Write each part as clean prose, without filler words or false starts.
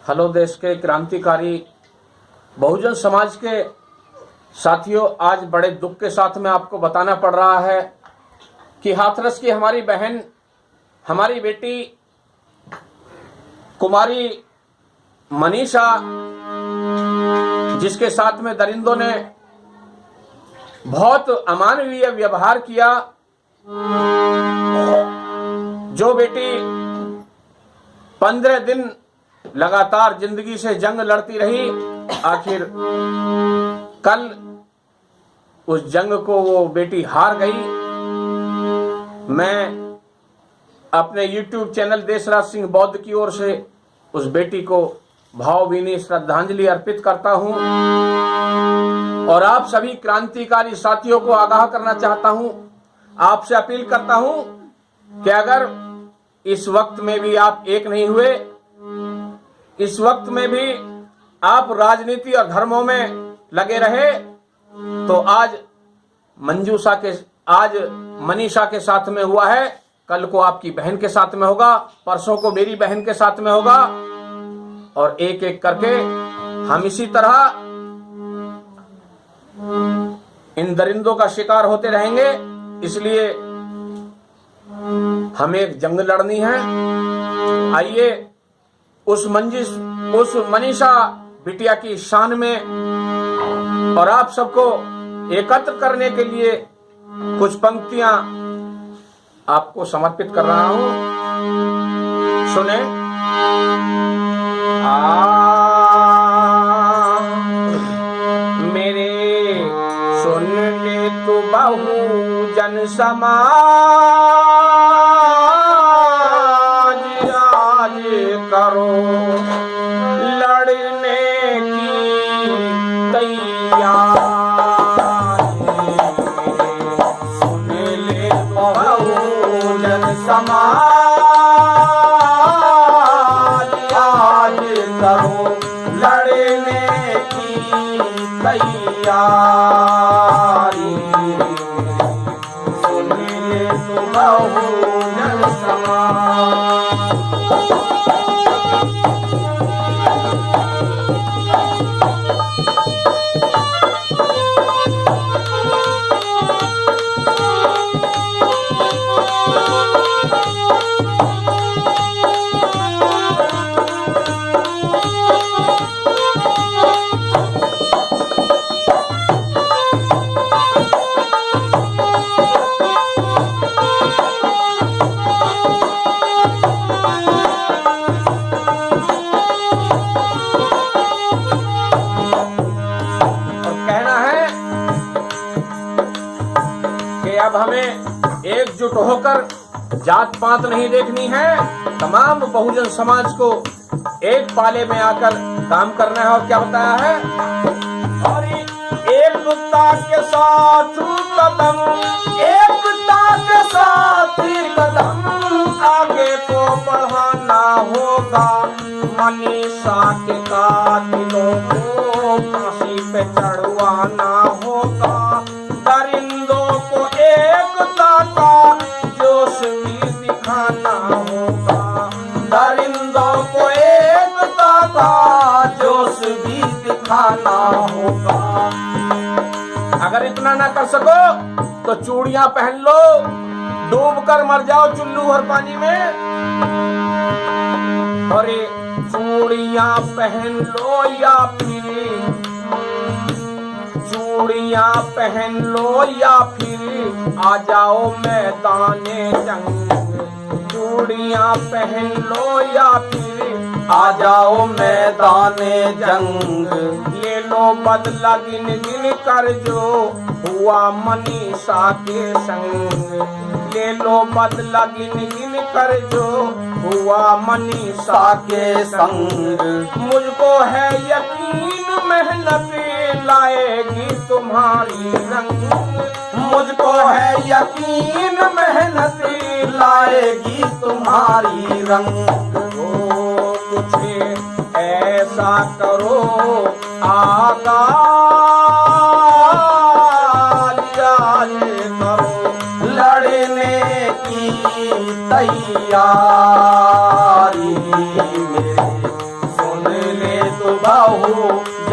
Hello देश के क्रांतिकारी बहुजन समाज के साथियों, आज बड़े दुख के साथ में आपको बताना पड़ रहा है कि हाथरस की हमारी बहन, हमारी बेटी कुमारी मनीषा, जिसके साथ में दरिंदों ने बहुत अमानवीय व्यवहार किया, जो बेटी 15 दिन लगातार जिंदगी से जंग लड़ती रही, आखिर कल उस जंग को वो बेटी हार गई। मैं अपने YouTube चैनल देशराज सिंह बौद्ध की ओर से उस बेटी को भावभीनी श्रद्धांजलि अर्पित करता हूं और आप सभी क्रांतिकारी साथियों को आगाह करना चाहता हूं, आपसे अपील करता हूं कि अगर इस वक्त में भी आप एक नहीं हुए, इस वक्त में भी आप राजनीति और धर्मों में लगे रहे, तो आज मनीषा के साथ में हुआ है, कल को आपकी बहन के साथ में होगा, परसों को मेरी बहन के साथ में होगा, और एक एक करके हम इसी तरह इन दरिंदों का शिकार होते रहेंगे। इसलिए हमें एक जंग लड़नी है। आइए उस मनीषा बिटिया की शान में और आप सबको एकत्र करने के लिए कुछ पंक्तियां आपको समर्पित कर रहा हूं, सुने। मेरे सुन ले तू बहुजन समाज, आज करो लड़ने की तैयारी। सुन ले बहुजन समाज, आज करो लड़ने की तैयारी। सुन ले बहुजन समाज। अब हमें एकजुट होकर जात पात नहीं देखनी है, तमाम बहुजन समाज को एक पाले में आकर काम करना है। और क्या बताया है? और एकता के साथ कदम, एकता के साथ कदम आगे को बढ़ाना होगा। मनीषा के कातिलों को फांसी पे चढ़वाना होगा। दरिंदों को एकता का जोश भी दिखाना होगा। दरिंदों को एकता का जोश भी दिखाना होगा। अगर इतना ना कर सको तो चूड़ियां पहन लो, डूब कर मर जाओ चुल्लू भर पानी में। और चूड़ियां पहन लो या फिर चूड़ियां पहन लो या फिर आ जाओ मैदाने जंग। चूड़ियां पहन लो या फिर आ जाओ मैदाने जंग। ले लो बदला गिन गिन कर जो हुआ मनीषा के संग। ले लो बदला गिन गिन कर जो हुआ मनीषा के संग। मुझको है यकीन मेहनत लाएगी तुम्हारी रंग। मुझको है यकीन मेहनत लाएगी तुम्हारी रंग। कुछ ऐसा करो आगाज, करो लड़ने की तैयारी। मेरे सुन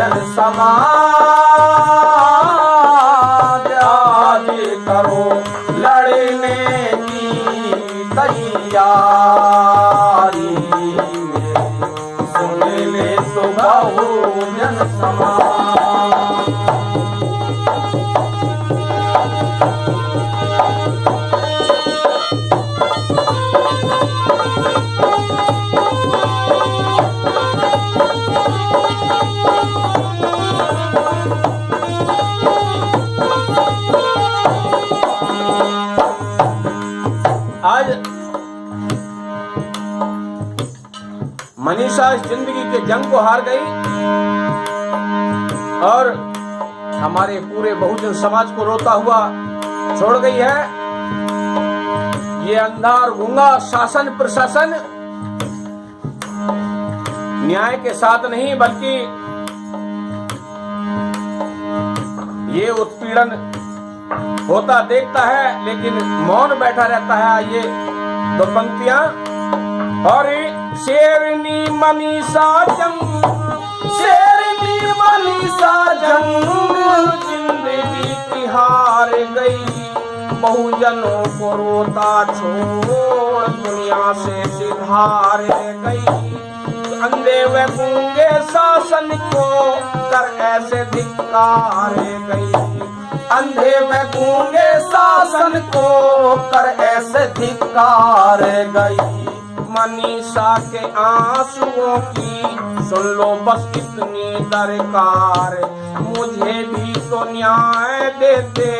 जन समाज आज करो लड़ने की तैयारी, सुन ले तो बहुजन समाज। आज मनीषा इस जिंदगी के जंग को हार गई और हमारे पूरे बहुजन समाज को रोता हुआ छोड़ गई है। ये अंधा और गूंगा शासन प्रशासन न्याय के साथ नहीं बल्कि ये उत्पीड़न होता देखता है लेकिन मौन बैठा रहता है। ये दो पंक्तियां। और शेरनी मनीषा जंग, शेरनी मनीषा जंग, जिंदगी की हार गई, बहुजनों को रोता छोड़ दुनिया से सिधार गई। अंधे व गूंगे शासन को कर ऐसे धिक्कार गई, अंधे में गूंगे शासन को कर ऐसे धिक्कार गई। मनीषा के आंसुओं की सुन लो बस इतनी दरकार, मुझे भी तो न्याय दे दे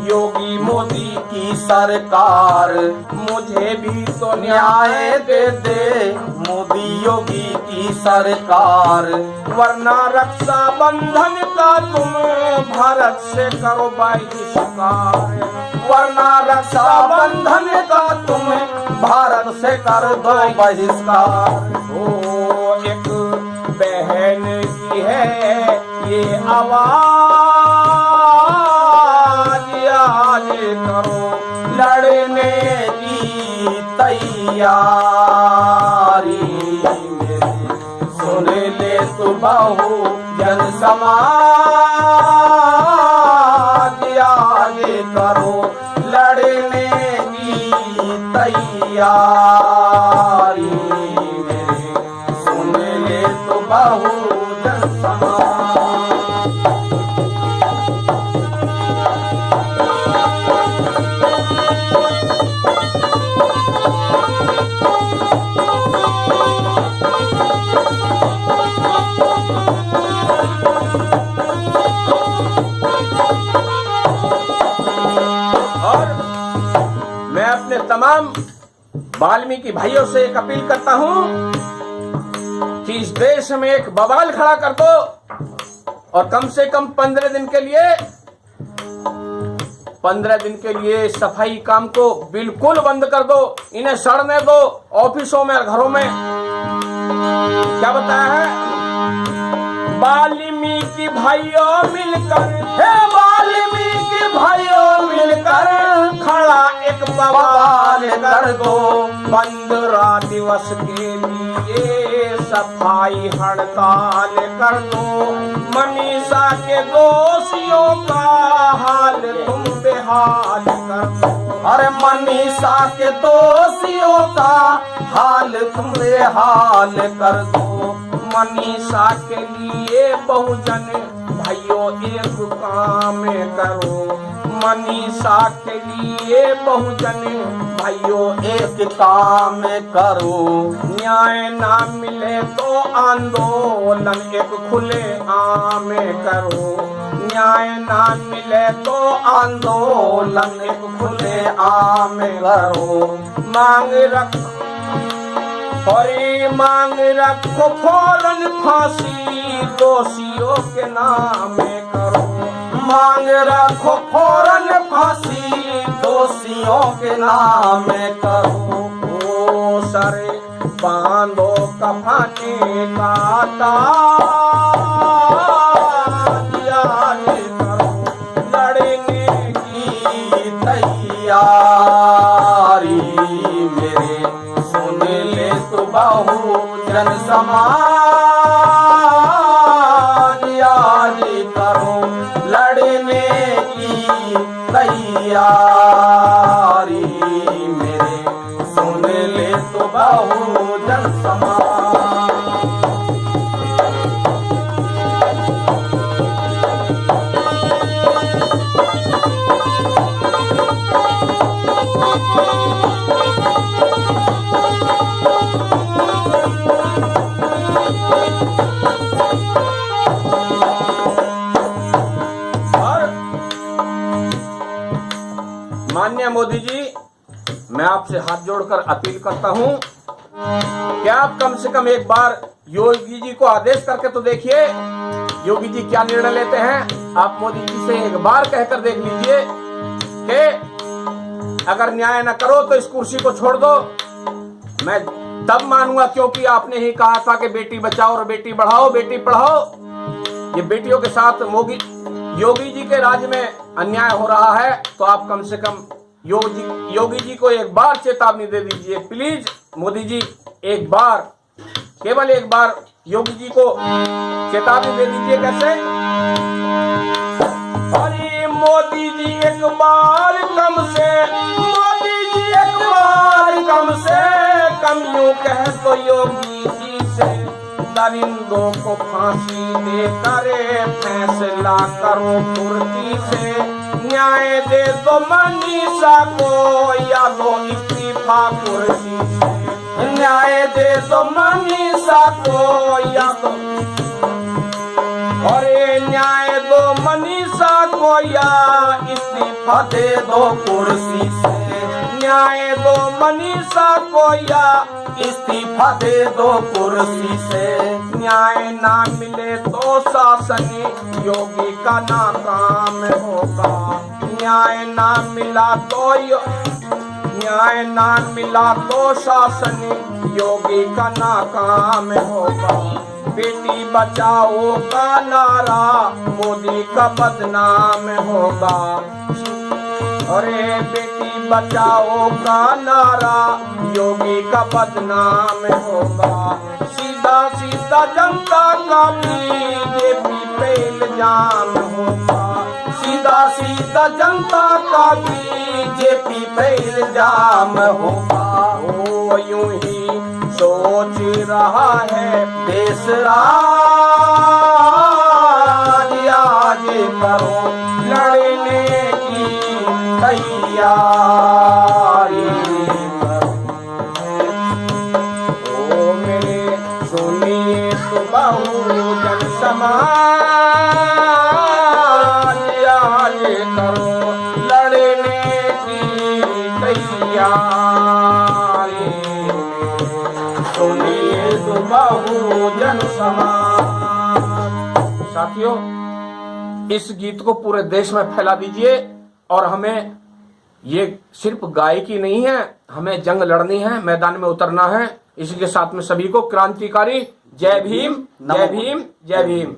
योगी मोदी की सरकार, मुझे भी तो न्याय दे दे मोदी योगी की सरकार। वरना रक्षा बंधन का तुम भारत से करो बहिष्कार, वरना रक्षा बंधन का तुम भारत से कर दो बहिष्कार। ओ एक बहन की है ये आवाज, आज करो लड़ने की तैयारी, सुन ले तू बहुजन समाज आज करो लड़ने की तैयारी, सुन ले तो बहुजन समाज। और मैं अपने तमाम वाल्मीकि भाइयों से एक अपील करता हूं कि इस देश में एक बवाल खड़ा कर दो और कम से कम 15 दिन के लिए सफाई काम को बिल्कुल बंद कर दो, इन्हें सड़ने दो ऑफिसों में और घरों में। क्या बताया है? वाल्मीकि भाइयों मिलकर, हे वाल्मीकि भाइयों मिलकर खड़ा एक बवाल कर दो, 15 दिवस के लिए सफाई हड़ताल कर दो। मनीषा के दोषियों का हाल तुम बेहाल कर दो, अरे मनीषा के दोषियों का हाल तुम बेहाल कर दो। मनीषा के लिए बहुजन भाइयों एक काम करो, मनीषा के लिए बहुजन भाइयों एक काम करो, न्याय ना मिले तो आंदोलन एक खुले आम करो, न्याय ना मिले तो आंदोलन एक खुले आम करो। मांग रखो मांग रखो फौरन फांसी दोषियों के नाम करो, मांग रखो फौरन फांसी दोषियों के नाम करो। ओ सरे बांधो कफने का ताज, करो लड़ने की तैयारी, मेरे सुन ले तो बहुजन समाज बहुजन समाज। माननीय मोदी जी, मैं आपसे हाथ जोड़कर अपील करता हूं कि आप कम से कम एक बार योगी जी को आदेश करके तो देखिए, योगी जी क्या निर्णय लेते हैं। आप मोदी जी से एक बार कहकर देख लीजिए कि अगर न्याय न करो तो इस कुर्सी को छोड़ दो। मैं तब मानूंगा, क्योंकि आपने ही कहा था कि बेटी बचाओ और बेटी बढ़ाओ, बेटी पढ़ाओ। ये बेटियों के साथ योगी जी के राज्य में अन्याय हो रहा है, तो आप कम से कम योगी जी को एक बार चेतावनी दे दीजिए। प्लीज मोदी जी, एक बार, केवल एक बार योगी जी को चेतावनी दे दीजिए। कैसे? अरे मोदी जी एक बार कम से, मोदी जी एक बार कम से कम यूं कह तो योगी जी से, दरिंदों को फांसी दे करे फैसला करो कुर्सी से। न्याय दे दो मनीषा को या दो इस्तीफा कुर्सी से। न्याय दे दो मनीषा को या दो, अरे न्याय दो मनीषा को या इस्तीफा दे दो कुर्सी से। न्याय दो मनीषा को या इस्तीफा दे दो कुर्सी से। न्याय ना मिले तो शासन योगी का नाकाम होगा। न्याय ना मिला तो न्याय ना मिला तो शासन योगी का नाकाम होगा। बेटी बचाओ का नारा मोदी का बदनाम होगा। अरे बेटी बचाओ का नारा योगी का बदनाम होगा। सीधा सीधा जनता का बीजेपी पे इल्जाम होगा। सीधा सीधा जनता का बीजेपी पे इल्जाम होगा। वो यूं ही सोच रहा है देश राज, आज करो लड़ने की तैयारी करो। ओ मेरे सुनिए तो बहुजन समाज, आज करो लड़ने की तैयारी। सुनिए तो बहुजन समाज। साथियों, इस गीत को पूरे देश में फैला दीजिए। और हमें ये सिर्फ गायकी नहीं है, हमें जंग लड़नी है, मैदान में उतरना है। इसी के साथ में सभी को क्रांतिकारी जय भीम, जय भीम, जय भीम।